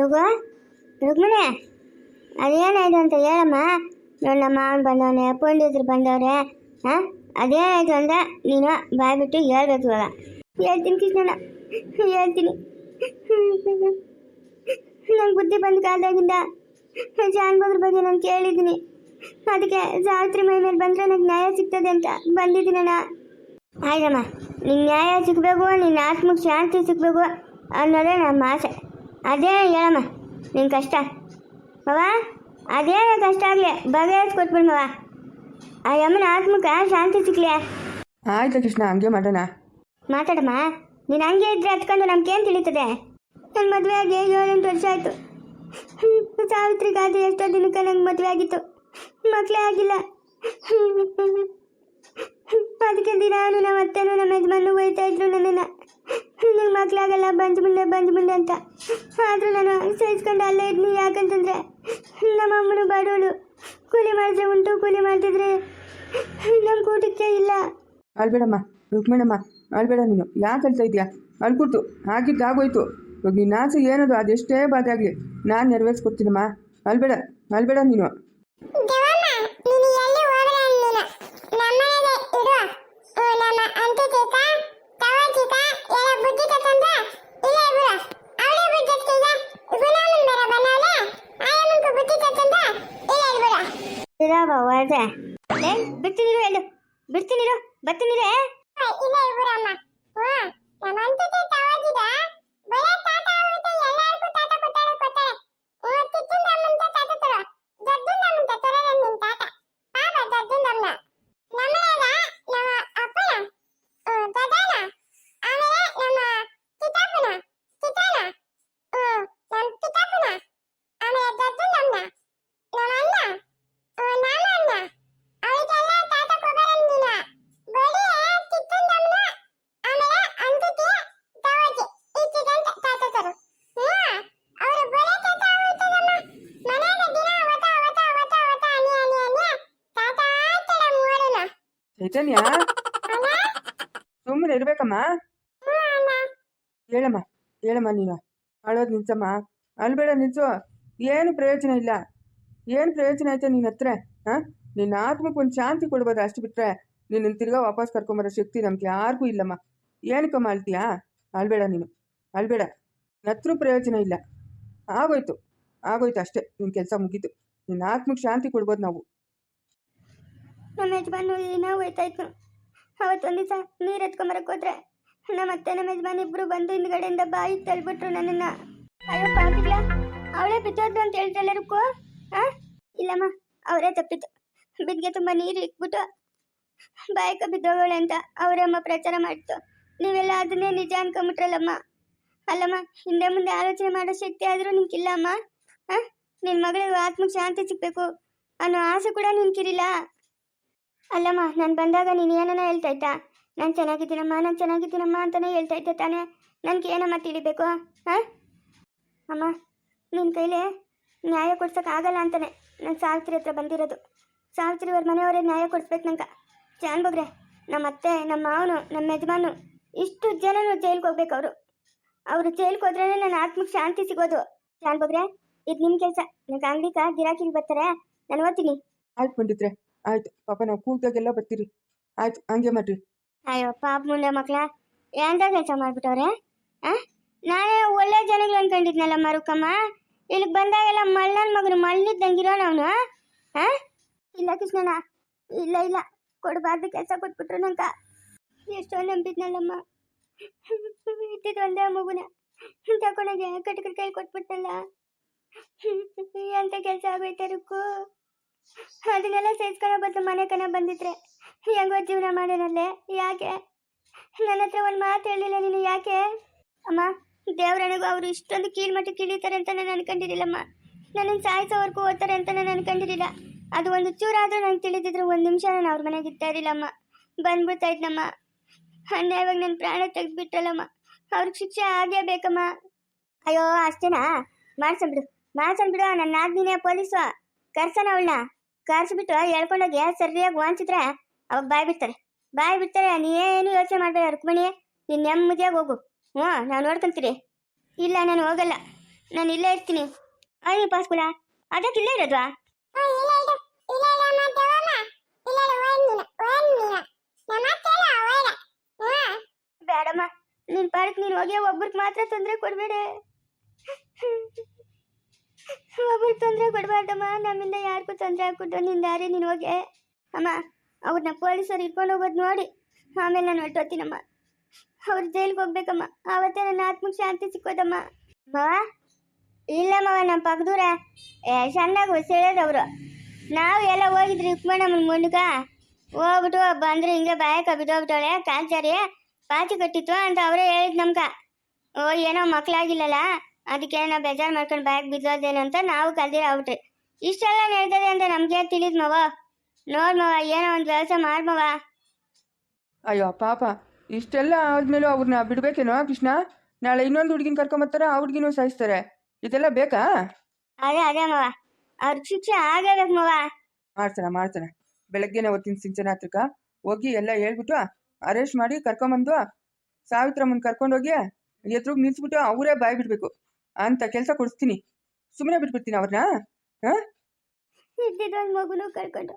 ಮಗು ರುಕ್ಮಿಣಿ ಅದೇನಾಯ್ತು ಅಂತ ಹೇಳಮ್ಮ. ನೋಡಿ ನಮ್ಮ ಮಾವನ್ ಬಂದವನೆ, ಪಂಡಿತರು ಬಂದವ್ರೆ. ಹಾಂ, ಅದೇನಾಯ್ತು ಅಂದ್ರೆ ನೀನು ಬಾಯ್ಬಿಟ್ಟು ಹೇಳ್ಬೇಕು ಇವಾಗ. ಹೇಳ್ತೀನಿ ಕೃಷ್ಣಣ್ಣ, ಹೇಳ್ತೀನಿ. ನಂಗೆ ಬುದ್ಧಿ ಬಂದ ಕಾಲದಾಗಿಂದ ಜಾನ್ಭದ್ರ ಬಗ್ಗೆ ನಾನು ಕೇಳಿದ್ದೀನಿ. ಅದಕ್ಕೆ ಸಾವಿತ್ರಿ ಮೈ ಮೇಲೆ ಬಂದರೆ ನನಗೆ ನ್ಯಾಯ ಸಿಗ್ತದೆ ಅಂತ ಬಂದಿದ್ದೀನಣ್ಣ. ಆಯ್ತಮ್ಮ, ನಿನ್ನ ನ್ಯಾಯ ಸಿಗಬೇಕು, ನಿನ್ನ ಆತ್ಮಕ್ಕೆ ಶಾಂತಿ ಸಿಗಬೇಕು ಅನ್ನೋದೇ ನಮ್ಮ ಆಸೆ. ಅದೇ ಹೇಳಮ್ಮ ನಿನ್ನ ಕಷ್ಟ ಮವ. ಅದೇನೇ ಕಷ್ಟ ಆಗಲಿ ಬಗೆಹರಿಸ್ಕೊಟ್ಬಿಡು ಮವ. ಆ ಯಮ್ಮನ ಆತ್ಮಕ್ಕೆ ಶಾಂತಿ ಸಿಗ್ಲಿ. ಆಯ್ತು ಕೃಷ್ಣ, ಹಂಗೆ ಮಾಡೋಣ. ಮಾತಾಡಮ್ಮ. ನೀನು ಹಂಗೆ ಇದ್ರೆ ಹತ್ಕೊಂಡು ನಮ್ಗೇನು ತಿಳಿತದೆ? ನನ್ನ ಮದುವೆ ಆಗಿ 7-8 ವರ್ಷ ಆಯಿತು. ಸಾವಿತ್ರಿಗಾದ್ರೆ ಎಷ್ಟೋ ದಿನಕ್ಕೆ ನಂಗೆ ಮದುವೆ ಆಗಿತ್ತು, ಮಕ್ಕಳೇ ಆಗಿಲ್ಲ. ಅದಕ್ಕೆ ದಿನಾನು ನಮ್ಮ ಅತ್ತೆನೂ ನಮ್ಮ ಯಜಮಾನು ಹೋಯ್ತಾ ಇದ್ರು ನನ್ನನ್ನು, ನಿಂಗೆ ಮಕ್ಕಳಾಗಲ್ಲ ಬಂದು ಮುಂದೆ ಅಂತ. ಆದರೂ ನಾನು ಸಹಿಸ್ಕೊಂಡು ಅಲ್ಲೇ ಇದ್ನಿ. ಯಾಕಂತಂದರೆ ನಮ್ಮ ಅಮ್ಮನು ಬಡವಳು, ಕೂಲಿ ಮಾಡಿದ್ರೆ ಉಂಟು, ಕೂಲಿ ಮಾಡ್ತಿದ್ರೆ ನಮ್ಮ ಕೂಟಕ್ಕೆ ಇಲ್ಲ. ಅಳ್ಬೇಡಮ್ಮ ರುಕ್ಮಿಣಮ್ಮ, ಅಳ್ಬೇಡ. ನೀನು ಯಾಕೆ ಹೇಳ್ತಾ ಇದೆಯಾ? ಅಳ್ಕೊಡ್ತು, ಆಗಿದ್ದಾಗೋಯ್ತು. ಇವಾಗ ನಿನ್ನ ಆಸೆ ಏನದು ಅದೆಷ್ಟೇ ಬಾಧೆ ಆಗಲಿ ನಾನು ನೆರವೇರಿಸ್ಕೊಡ್ತೀನಮ್ಮ. ಅಳ್ಬೇಡ ನೀನು. ಬಿಡ್ತೀನಿರು ಬರ್ತೀನಿರೇ. ಚೈತನ್ಯ, ಸುಮ್ಮನೆ ಇರ್ಬೇಕಮ್ಮ. ಹೇಳಮ್ಮ ನೀನು ಅಳೋದು ನಿಲ್ಸಮ್ಮ. ಅಳ್ಬೇಡ, ನಿಲ್ಸು. ಏನು ಪ್ರಯೋಜನ ಇಲ್ಲ. ಏನು ಪ್ರಯೋಜನ ಐತೆ ನಿನ್ನ ಹತ್ರ? ಹಾಂ, ನಿನ್ನ ಆತ್ಮಕ್ಕೆ ಒಂದು ಶಾಂತಿ ಕೊಡ್ಬೋದು, ಅಷ್ಟು ಬಿಟ್ಟರೆ ನಿನ್ನ ತಿರ್ಗಾ ವಾಪಸ್ ಕರ್ಕೊಂಬರೋ ಶಕ್ತಿ ನಮ್ಗೆ ಯಾರಿಗೂ ಇಲ್ಲಮ್ಮ. ಏನಕ್ಕಮ್ಮ ಅಳ್ತೀಯಾ? ಅಳ್ಬೇಡ ನೀನು, ಅಳ್ಬೇಡ. ಹತ್ರ ಪ್ರಯೋಜನ ಇಲ್ಲ. ಆಗೋಯ್ತು ಅಷ್ಟೇ, ನಿನ್ನ ಕೆಲಸ ಮುಗೀತು. ನಿನ್ನ ಆತ್ಮಕ್ಕೆ ಶಾಂತಿ ಕೊಡ್ಬೋದು ನಾವು. ನಮ್ಮ ಯಜಮಾನು ದಿನ ಹೋಯ್ತಾ ಇತ್ತು. ಅವತ್ತೊಂದು ದಿವಸ ನೀರು ಎತ್ಕೊಂಬರಕ್ಕೆ ಹೋದ್ರೆ ನಮ್ಮ ಅತ್ತೆ ನಮ್ಮ ಯಜಮಾನ್ ಇಬ್ಬರು ಬಂದು ಹಿಂದ್ಗಡೆಯಿಂದ ಬಾಯಿ ತಳ್ಬಿಟ್ರು ನನ್ನನ್ನು. ಅಯ್ಯೋ ಪಾಪಿಲ್ಲ, ಅವಳೇ ಬಿದ್ದೋದ್ರು ಅಂತ ಹೇಳ್ತಲ್ಲ ರುಕ್ಕು. ಇಲ್ಲಮ್ಮ, ಅವರೇ ತಪ್ಪಿತ್ತು. ಬಿದ್ದಿಗೆ ತುಂಬ ನೀರು ಇಕ್ಬಿಟ್ಟು ಬಾಯಿಕ ಬಿದ್ದೋಗಳೆ ಅಂತ ಅವರಮ್ಮ ಪ್ರಚಾರ ಮಾಡ್ತು. ನೀವೆಲ್ಲ ಅದನ್ನೇ ನಿಜ ಅನ್ಕೊಂಬಿಟ್ರಲ್ಲಮ್ಮ. ಅಲ್ಲಮ್ಮ, ಹಿಂದೆ ಮುಂದೆ ಆಲೋಚನೆ ಮಾಡೋ ಶಕ್ತಿ ಆದರೂ ನಿನ್ಗಿಲ್ಲ ಅಮ್ಮ. ನಿನ್ನ ಮಗಳಿಗೆ ಆತ್ಮಕ್ಕೆ ಶಾಂತಿ ಸಿಗಬೇಕು ಅನ್ನೋ ಆಸೆ ಕೂಡ ನಿನ್ಗಿರಿಲ್ಲ. ಅಲ್ಲಮ್ಮ, ನಾನು ಬಂದಾಗ ನೀನು ಏನನ್ನ ಹೇಳ್ತಾ ಇದ್ದ? ನಾನು ಚೆನ್ನಾಗಿದ್ದೀನಮ್ಮ ಅಂತಲೇ ಹೇಳ್ತಾ ಇದ್ದೆ ತಾನೇ. ನನಗೆ ಏನಮ್ಮ ತಿಳಿಬೇಕು? ಅಮ್ಮ, ನಿನ್ನ ಕೈಲೇ ನ್ಯಾಯ ಕೊಡ್ಸೋಕ್ಕಾಗಲ್ಲ ಅಂತಲೇ ನಾನು ಸಾವಿತ್ರಿ ಹತ್ರ ಬಂದಿರೋದು. ಸಾವಿತ್ರಿ ಅವ್ರ ಮನೆಯವರೇ ನ್ಯಾಯ ಕೊಡಿಸ್ಬೇಕು ನಂಗೆ. ಜಾನ್ ಬಗ್ರೆ, ನಮ್ಮ ಅತ್ತೆ, ನಮ್ಮ ಮಾವನು, ನಮ್ಮ ಯಜಮಾನು, ಇಷ್ಟು ಜನನು ಜೈಲಿಗೆ ಹೋಗ್ಬೇಕು. ಅವರು ಜೈಲಿಗೆ ಹೋದ್ರೇ ನನ್ನ ಆತ್ಮಕ್ಕೆ ಶಾಂತಿ ಸಿಗೋದು. ಜಾನ್ ಬಗ್ರೆ, ಇದು ನಿಮ್ಮ ಕೆಲಸ. ನನಗೆ ಅಂಗಡಿಗೆ ಗಿರಾಕಿಗೆ ಬರ್ತಾರೆ, ನಾನು ಓದ್ತೀನಿ. ಆಯ್ತು ಪಂಡಿತ್ರೆ, ಆಯ್ತು. ಪಾಪ ನಾವು ಕೂತಾಗೆಲ್ಲ ಬರ್ತೀರಿ. ಆಯ್ತು, ಹಂಗೆ ಮಾಡ್ರಿ. ಅಯ್ಯೋ ಪಾಪ ಮುಂದೆ ಮಕ್ಕಳ ಎಂತ ಕೆಲಸ ಮಾಡ್ಬಿಟ್ಟವ್ರೆ. ನಾನೇ ಒಳ್ಳೆ ಜನಗಳು ಅನ್ಕೊಂಡಿದ್ನಲ್ಲ ಮರುಕಮ್ಮ. ಇಲ್ಲಿಗೆ ಬಂದಾಗೆಲ್ಲ ಮಳ್ಳನ ಮಗನು ಮಳ್ಳಿದ್ದಂಗಿರೋ ಅವನು. ಇಲ್ಲ ಕೃಷ್ಣಣ್ಣ, ಇಲ್ಲ ಕೊಡಬಾರ್ದು ಕೆಲಸ ಕೊಟ್ಬಿಟ್ರು ನಂಗೆ. ಎಷ್ಟೋ ನಂಬಿದ್ನಲ್ಲಮ್ಮ. ಇದ್ದಿದ್ದು ಒಂದೇ ಮಗುನ ತಗೊಂಡೋಗಿ ಕಟ್ಕರ ಕೈ ಕೊಟ್ಬಿಟ್ಟಲ್ಲ. ಎಂತ ಕೆಲಸ ಆಗೋಯ್ತೆ ರುಕ್ಕು. ಅದನ್ನೆಲ್ಲ ಸಹಿಸ್ಕೊಳ್ಳೋ ಬದಲು ಮನೆ ಕನ ಬಂದಿದ್ರೆ ಹೆಂಗೋ ಜೀವನ ಮಾಡೋನಲ್ಲೇ. ಯಾಕೆ ನನ್ನ ಹತ್ರ ಒಂದು ಮಾತು ಹೇಳಿಲ್ಲ ನೀನು? ಯಾಕೆ ಅಮ್ಮ? ದೇವರನಿಗೂ ಅವರು ಇಷ್ಟೊಂದು ಕೀಳ್ಮಟ್ಟಕ್ಕೆ ಇಳಿತಾರೆ ಅಂತ ನಾನು ಅನ್ಕೊಂಡಿರಲಿಲ್ಲಮ್ಮ. ನನ್ನನ್ನು ಸಾಯಿಸೋವರೆಗೂ ಓದ್ತಾರೆ ಅಂತ ನಾನು ಅನ್ಕೊಂಡಿರಲಿಲ್ಲ. ಅದು ಒಂದು ಚೂರಾದರೂ ನನಗೆ ತಿಳಿದಿದ್ರು 1 ನಿಮಿಷ ನಾನು ಅವ್ರ ಮನೆಗೆ ಇರ್ತಾ ಇರಲಿಲ್ಲಮ್ಮ. ಬಂದ್ಬಿಡ್ತಾ ಇದ್ನಮ್ಮ. ಅನ್ಯಾಯವಾಗ ನನ್ನ ಪ್ರಾಣ ತೆಗೆದುಬಿಟ್ರಲ್ಲಮ್ಮ. ಅವ್ರಿಗೆ ಶಿಕ್ಷೆ ಆಗೇ ಬೇಕಮ್ಮ. ಅಯ್ಯೋ ಅಷ್ಟೇನಾ? ಮಾಡ್ಸಂಬಿಡು. ನನ್ನ ನಾದ್ನಿನೇ ಪೊಲೀಸು ಕರ್ಸನ. ಅವಳನ್ನ ಕರ್ಸಿಬಿಟ್ಟು ಹೇಳ್ಕೊಂಡೋಗಿ ಸರಿಯಾಗಿ ವಾಂಚಿದ್ರೆ ಅವಾಗ ಬಾಯಿ ಬಿಡ್ತಾರೆ. ನೀವೇನು ಯೋಚನೆ ಮಾಡಬೇಡ ರುಕ್ಮಿಣಿ, ನೀನು ನೆಮ್ಮದಿಯಾಗಿ ಹೋಗು. ನಾವು ನೋಡ್ಕೊಂತೀರಿ. ಇಲ್ಲ, ನಾನು ಹೋಗಲ್ಲ. ನಾನು ಇಲ್ಲೇ ಇರ್ತೀನಿ. ಅಯ್ಯ ಪಾಸ್ಕುಲ ಅದಕ್ಕೆ ಇಲ್ಲೇ ಇರೋದ್ವಾ? ಬೇಡಮ್ಮ, ನಿನ್ ಪಾಡಕ್ ನೀನು ಹೋಗಿ ಒಬ್ರಿಗೆ ಮಾತ್ರ ತೊಂದರೆ ಕೊಡ್ಬೇಡ. ಒಬ್ರಿಗೆ ತೊಂದರೆ ಕೊಡ್ಬಾರ್ದಮ್ಮ. ನಮ್ಮಿಂದ ಯಾರಿಗೂ ತೊಂದರೆ ಹಾಕ್ಬಿಟ್ಟು ನಿನ್ ದಾರಿ ನೀನು ಹೋಗಿ ಅಮ್ಮ. ಅವ್ರನ್ನ ಪೊಲೀಸರು ಇಟ್ಕೊಂಡು ಹೋಗೋದು ನೋಡಿ ಆಮೇಲೆ ನಾನು ಹೊರಟೋತೀನಮ್ಮ. ಅವ್ರು ಜೈಲಿಗೆ ಹೋಗ್ಬೇಕಮ್ಮ. ಆವತ್ತೇ ನನ್ನ ಆತ್ಮಕ್ಕೆ ಶಾಂತಿ ಸಿಕ್ಕೋದಮ್ಮ. ಮಾವ ಇಲ್ಲ ಮಾವ, ನಮ್ಮ ಪಕ್ಕದೂರ ಚೆನ್ನಾಗಿ ಸೇಳೋದವ್ರು. ನಾವು ಎಲ್ಲ ಹೋಗಿದ್ರಿ ಉಕ್ಮಣ್ಣಮ್ಮನ ಮುನ್ಗ ಹೋಗ್ಬಿಟ್ಟು ಬಂದ್ರೆ ಹಿಂಗೆ ಬಾಯಕ ಬಿದ್ದೋಗ್ಬಿಟ್ಟವಳೆ, ಕಾಲ್ಚಾರಿ ಪಾಚಿ ಕಟ್ಟಿತ್ತು ಅಂತ ಅವರೇ ಹೇಳಿದ್ ನಮ್ಗ. ಓ ಏನೋ ಮಕ್ಳಾಗಿಲ್ಲಲ್ಲ ಅದಕ್ಕೆ ನಾವು ಬೇಜಾರು ಮಾಡ್ಕೊಂಡು ಬ್ಯಾಗ್ ಬಿದ್ದೋದೇನು ಅಂತ ನಾವು ಕಲ್ದಿರಾಗ್ಬಿಟ್ರಿ. ಇಷ್ಟೆಲ್ಲ ನಡೀತದೆ ಅಂತ ನಮ್ಗೆ ತಿಳಿದ್ ಮಾವ. ನೋಡ್ ಮಾವ, ಏನೋ ಒಂದು ಕೆಲಸ ಮಾಡ್ಮವ. ಅಯ್ಯೋ ಪಾಪ, ಇಷ್ಟೆಲ್ಲ ಆದ್ಮೇಲೂ ಅವ್ರನ್ನ ಬಿಡ್ಬೇಕೇನೋ ಕೃಷ್ಣ? ನಾಳೆ ಇನ್ನೊಂದು ಹುಡುಗಿನ ಕರ್ಕೊಂಬರ್ತಾರೆ, ಆ ಹುಡುಗಿನೂ ಸಾಯಿಸ್ತಾರೆ. ಇದೆಲ್ಲ ಬೇಕಾ? ಅದೇ ಮಾವ, ಅವ್ರಿಗೆ ಶಿಕ್ಷೆ ಆಗಬೇಕು ಮಾವ. ಮಾಡ್ತಾನೆ. ಬೆಳಗ್ಗೆನೆ ಹೊತ್ತಿನ ಸಿಂಚನ ಹತ್ರಕ್ಕ ಹೋಗಿ ಎಲ್ಲ ಹೇಳ್ಬಿಟ್ಟು ಅರೆಸ್ಟ್ ಮಾಡಿ ಕರ್ಕೊಂಬಂದು ಸಾವಿತ್ರಮ್ಮನ ಕರ್ಕೊಂಡೋಗಿ ಎದುರುಗ್ ನಿಲ್ಸ್ಬಿಟ್ಟು ಅವರೇ ಬಾಯ್ ಬಿಡ್ಬೇಕು ಅಂತ ಕೆಲಸ ಕೊಡಿಸ್ತೀನಿ. ಸುಮ್ಮನೆ ಬಿಟ್ಬಿಡ್ತೀನಿ ಅವ್ರನ್ನ. ಇದ್ದಿದ್ದೊಂದು ಮಗುನು ಕರ್ಕೊಂಡು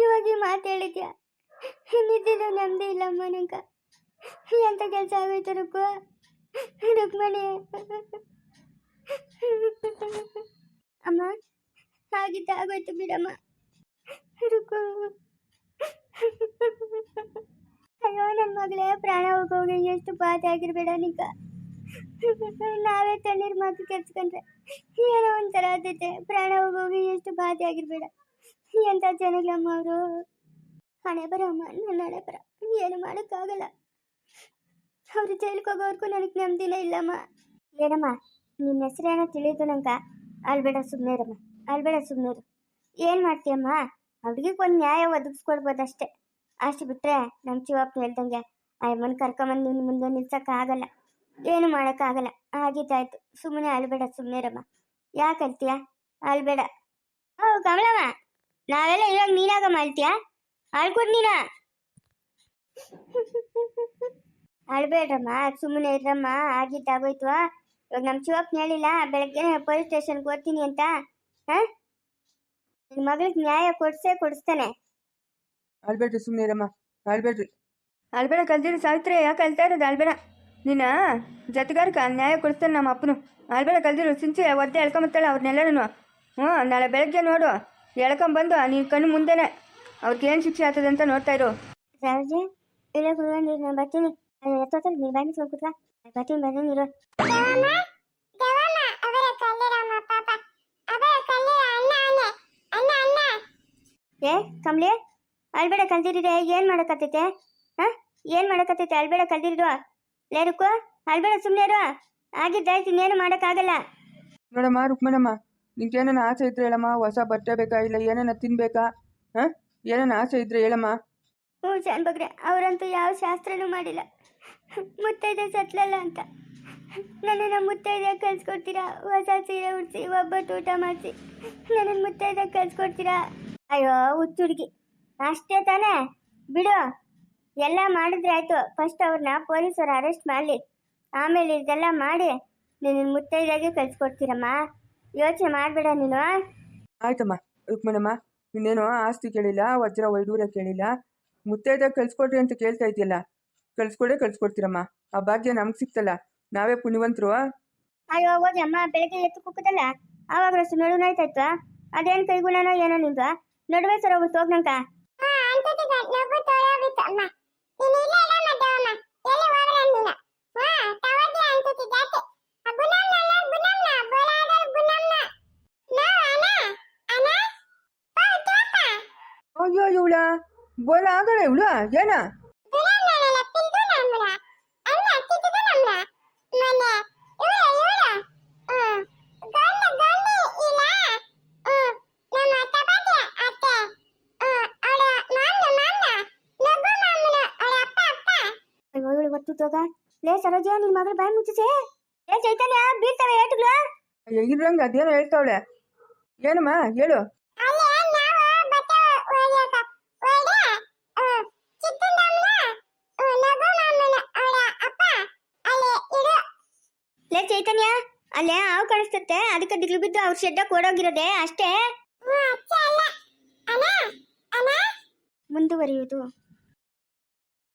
ಇವಾಗ ಈ ಮಾತು ಹೇಳಿದ್ಯಾ? ನಿದ್ದಿದ್ದು ನಮ್ದೇ ಇಲ್ಲಮ್ಮ. ನಂಗ ಎಂತ ಕೆಲಸ ಆಗೋಯ್ತು ರುಕ್ಮಣಿ. ಅಮ್ಮ ಆಗಿದ್ದ ಆಗೋಯ್ತು ಬಿಡಮ್ಮ. ರುಕ್ಕು ಅಯ್ಯೋ ನನ್ನ ಮಗಳೇ, ಪ್ರಾಣ ಹೋಗೋಗಿ ಎಷ್ಟು ಬಾಧೆ ಆಗಿರ್ಬೇಡ ನಿಂಗ. ನಾವೇ ತಣ್ಣೀರು ಮಾತು ಕೆರ್ಸ್ಕೊಂಡ್ರೆ ಏನೋ ಒಂಥರ ಆದೈತೆ. ಪ್ರಾಣ ಹೋಗೋಗಿ ಎಷ್ಟು ಬಾಧೆ ಆಗಿರ್ಬೇಡ. ಎಂಥ ಜನಗಳಮ್ಮ ಅವರು. ಹಣೆ ಬರ ಅಮ್ಮ, ನನ್ನ ಹಣೆ ಬರ. ಏನು ಮಾಡೋಕ್ಕಾಗಲ್ಲ. ಅವರು ಜೈಲಿಗೆ ಹೋಗೋವರೆಗೂ ನನಗೆ ನೆಮ್ಮದಿನೇ ಇಲ್ಲಮ್ಮ. ಏನಮ್ಮ ನಿನ್ನ ಹೆಸರೇನೋ ತಿಳಿದು ನಂಗ. ಅಲ್ಬೇಡ ಸುಮ್ಮನೆರಮ್ಮ, ಅಲ್ಬೇಡ ಸುಮ್ಮನೆರು. ಏನು ಮಾಡ್ತೀಯಮ್ಮ? ಅವ್ರಿಗೊಂದು ನ್ಯಾಯ ಒದಗಿಸ್ಕೊಡ್ಬೋದಷ್ಟೇ. ಅಷ್ಟು ಬಿಟ್ಟರೆ ನಮ್ಮ ಶಿವಪ್ಪ ಹೇಳ್ದಂಗೆ ಅಮ್ಮನ ಕರ್ಕೊಂಬಂದು ನಿನ್ನ ಮುಂದೆ ನಿಲ್ಸೋಕ್ಕಾಗಲ್ಲ, ಏನು ಮಾಡೋಕ್ಕಾಗಲ್ಲ. ಆಗಿದ್ದಾಯ್ತು, ಸುಮ್ಮನೆ ಅಲ್ಬೇಡ ಸುಮ್ಮನೆರಮ್ಮ. ಯಾಕೆ ಅಲ್ತೀಯ? ಅಲ್ಬೇಡ. ಓ ಕಮಲಮ್ಮ, ನಾವೆಲ್ಲ ಇವಾಗ ನೀನಾಗ ಮಾಡ್ತೀಯ? ಅಳ್ಕೊಡ್ ನೀನ. ಅಳ್ಬೇಡ್ರಮ್ಮ, ಸುಮ್ಮನೆ ಇರಮ್ಮ. ಆಗಿದ್ದಾಗೋಯ್ತು. ಇವಾಗ ನಮ್ಮ ಶಿವಪ್ಪ ಹೇಳಿಲ್ಲ ಬೆಳಗ್ಗೆ ಪೊಲೀಸ್ ಸ್ಟೇಷನ್ಗೆ ಓದ್ತೀನಿ ಅಂತ? ಹಾಂ, ನಿನ್ನ ಮಗಳಿಗೆ ನ್ಯಾಯ ಕೊಡಿಸ್ತಾನೆ. ಅಳ್ಬೇಡ್ರಿ, ಸುಮ್ಮನೆ ಇರಮ್ಮ, ಅಳ್ಬೇಡ್ರಿ. ಅಳ್ಬೇಡ ಕಲ್ದಿರಿ ಸಾವಿತ್ರಿ, ಯಾಕೆ ಅಳ್ತಾ ಇರೋದು? ಅಳ್ಬೇಡ. ನಿನ್ನ ಜೊತೆಗಾರಕ್ಕೆ ನ್ಯಾಯ ಕೊಡಿಸ್ತಾನೆ ನಮ್ಮ ಅಪ್ಪನು. ಅಳ್ಬೇಡ ಕಲ್ದಿರು. ಸಿಂಚಿ ಒದ್ದೆ ಎಳ್ಕೊಂಬತ್ತಾಳೆ ಅವ್ರನ್ನೆಲ್ಲರೂ. ನಾಳೆ ಬೆಳಗ್ಗೆ ನೋಡು, ಎಳ್ಕೊಂಬಂದು ನೀನು ಕಣ್ಣು ಮುಂದೆನೆ ಅವ್ರಿಗೇನು ಶಿಕ್ಷೆ ಆಗ್ತದೆ ಅಂತ ನೋಡ್ತಾ ಇರು. ರಾಜೆ ಇಲ್ಲ ಕುಡ್ಕೊಂಡು ನಾನು ಬರ್ತೀನಿ. ಎತ್ತೋತಲ್ಲಿ ನೀರು ಬಾಗಿ ಹೋಗ್ಬಿಟ್ವಾ? ಬರ್ತೀನಿ ನೀರು. ಏ ಕಮ್ಲಿ, ಅಳ್ಬೇಡ ಕಲ್ದಿರಿದೆ. ಏನು ಮಾಡೋಕತ್ತೈತೆ? ಹಾಂ, ಏನು ಮಾಡೋಕತ್ತೈತೆ? ಅಳ್ಬೇಡ ಕಲ್ದಿರಿದು. ಲೇರುಕು ಅಳ್ಬೇಡ, ಸುಮ್ಮನೆ ಇರು. ಆಗಿದ್ದಾಯ್ತು, ಇನ್ನೇನು ಮಾಡೋಕ್ಕಾಗಲ್ಲ. ನೋಡಮ್ಮ ರುಕ್ಮಣಮ್ಮ, ನಿಂಗೆ ಏನೇನು ಆಸೆ ಇದ್ರೆ ಹೇಳಮ್ಮ. ಹೊಸ ಬಟ್ಟೆ ಬೇಕಾ, ಇಲ್ಲ ಏನೇನ ತಿನ್ಬೇಕಾ? ಹಾಂ, ಏನೇನು ಆಸೆ ಇದ್ರೆ ಹೇಳಮ್ಮ. ಹ್ಞೂ ಶಾನ್ ಬಗ್ರೆ, ಅವರಂತೂ ಯಾವ ಶಾಸ್ತ್ರನೂ ಮಾಡಿಲ್ಲ. ಮುತ್ತೈದೆ ಸತ್ಲಲ್ಲ ಅಂತ ನನ್ನನ್ನು ಮುತ್ತೈದೆ ಕಳ್ಸ್ಕೊಡ್ತೀರಾ? ಹೊಸ ಸೀರೆ ಉಡಿಸಿ ಒಬ್ಬಟ್ಟು ಊಟ ಮಾಡಿಸಿ ನನ್ನನ್ನು ಮುತ್ತೈದೆ ಕಳ್ಸ್ಕೊಡ್ತೀರಾ? ಅಯ್ಯೋ ಹುಚ್ಚುಡುಗಿ, ಅಷ್ಟೇ ತಾನೇ ಬಿಡು. ಎಲ್ಲ ಮಾಡಿದ್ರೆ ಆಯ್ತು. ಫಸ್ಟ್ ಅವ್ರನ್ನ ಪೊಲೀಸರು ಅರೆಸ್ಟ್ ಮಾಡಲಿ, ಆಮೇಲೆ ಇದೆಲ್ಲ ಮಾಡಿ ನಿನ್ನ ಮುತ್ತೈದಾಗೆ ಕಳ್ಸ್ಕೊಡ್ತೀರಮ್ಮ. ಯೋಚನೆ ಮಾಡಬೇಡ ನೀನು. ಆಯ್ತಮ್ಮ ರುಕ್ಮಣಮ್ಮ, ಇನ್ನೇನು ಆಸ್ತಿ ಕೇಳಿಲ್ಲ, ವಜ್ರ ವೈಡೂರ್ಯ ಕೇಳಿಲ್ಲ, ಮುತ್ತೈದ ಕಳ್ಸ್ಕೊಡ್ರಿ ಅಂತ ಕೇಳ್ತಾ ಇದೆಯಲ್ಲ. ಕಳ್ಸ್ಕೊಡ್ತೀರಮ್ಮ. ಆ ಭಾಗ್ಯ ನಮ್ಗೆ ಸಿಕ್ತಲ್ಲ, ನಾವೇ ಪುಣ್ಯವಂತರು. ಅಯ್ಯೋ ಹೋಗಿ ಅಮ್ಮ, ಬೆಳಗ್ಗೆ ಎತ್ತು ಕುಕ್ಕದಲ್ಲ ಆವಾಗ ನಡು ನೋಯ್ತಾಯ್ತು. ಅದೇನು ಕೈಗುಣನೋ ಏನೋ ನಿಂದು. ನಡುವೆ ಸರ್ ಹೋಗ್ಬಿಟ್ಟು ಹೋಗ್ನಂಕ. ಅಯ್ಯೋ ಇವಳ ಬೋಲ ಆಗಲ್ಲ ಇವಳು ಏನ? ತೋಗ ಲೇ ಸರೋಜ, ನಿನ್ ಮಗಳು ಬಾಯಿ ಮುಚ್ಚಿಸೆ. ಲೇ ಚೈತನ್ಯ, ಬೀಳ್ತವೆ ಏಟುಗಳು. ಇದ್ರಂಗ ಅದೇನೋ ಹೇಳ್ತಾವಳೆ. ಏನಮ್ಮ ಹೇಳು. ಲೇ ಚೈತನ್ಯ, ಅಲ್ಲೇ ಹಾವು ಕಾಣಿಸ್ತತೆ ಅದಕ್ಕೆ ದಿಗ್ಲು ಬಿದ್ದು ಅವ್ರ ಶೆಡ್ಡಕ್ಕೆ ಓಡೋಗಿರೋದೆ ಅಷ್ಟೇ ಮುಂದುವರಿಯುವುದು